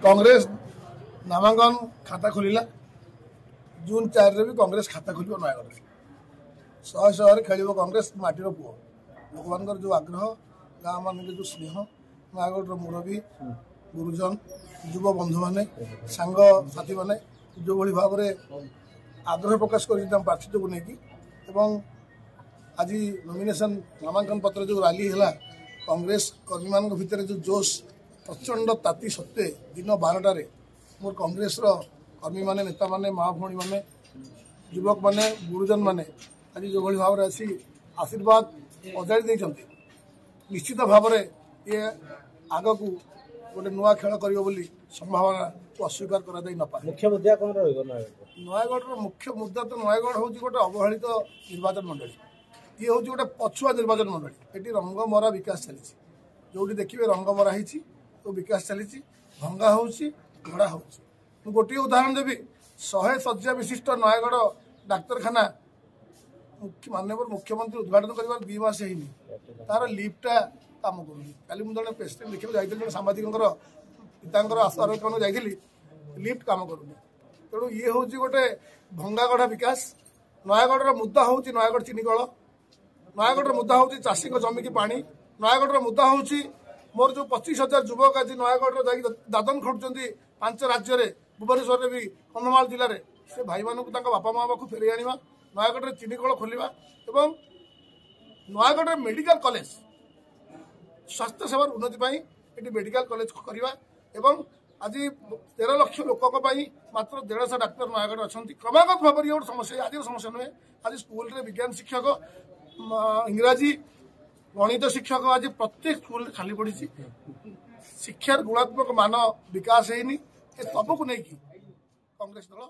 कांग्रेस नामांकन खाता खोलिला जून 4 रे भी कांग्रेस खाता खोल नयगढ़ शह शहर खेल कांग्रेस माटीर पुओ लोक मान जो आग्रह गाँ मान जो स्नेह नयगढ़ मुरबी गुरुजन युव बंधु मैंने सांग साथी मैंने जो भाई भाव में आग्रह प्रकाश कर प्रार्थी को लेकिन आज नॉमिनेशन नामांकन पत्र जो रैली है कांग्रेस कर्मी मान भितर जो जोश प्रचंड ताती सत्वे दिन 12टार मोर कांग्रेस कर्मी माने नेता माने माँ भौणी माने युवक माने गुरुजन माने आज जो भाई भाव में आसी आशीर्वाद अजाड़ी देते निश्चित भाव में ये आग को गोटे नुआ खेल कर संभावना को अस्वीकार कर मुख्य मुद्दा कौन नयगढ़ मुख्य मुद्दा तो नयगढ़ हूँ गोटे अवहेलित निर्वाचन मंडली ये हूँ गोटे पछुआ निर्वाचन मंडली ये रंगमरा विकास चली जो देखिए रंगमरा होती तो विकास चली भंगा होड़ा हो गोटे उदाहरण देवी 100 शଯ୍ୟା विशिष्ट नयगढ़ डाक्तरखाना माननीय मुख्यमंत्री उद्घाटन कर 2 मास तार लिफ्टा काम कल मुझे पेसेंट देखा जाइए सांबादिक पिता आरोग्य जाइली लिफ्ट काम करूनी तेणु ये हूँ गोटे भंगागढ़ा विकास नयगढ़ मुद्दा हूँ नयगढ़ चिनीकल नयगढ़ मुद्दा हूँ चाषी जमी की पानी नयगढ़ मुद्दा हूँ मोर जो 25,000 युवक आज नयगढ़ दादन खटुंट 5 राज्य में भुवनेश्वर भी कंधमाल जिले में से भाई मानू बापा माँ पाक फेर आना नयगढ़ चिनीकल खोलवा एवं नयगढ़ मेडिकल कॉलेज स्वास्थ्य सेवार उन्नति ये मेडिकल कॉलेज करवा एवं आज 13 लाख लोक मात्र 150 डाक्तर नयगढ़ अच्छा क्रमागत भाव में गोटे समस्या आज समस्या नुहे आज स्कूल रे विज्ञान शिक्षक इंग्राजी गणित शिक्षक आज प्रत्येक स्कूल खाली पड़ी शिक्षार गुणात्मक मान विकास है सबको नहीं कांग्रेस दल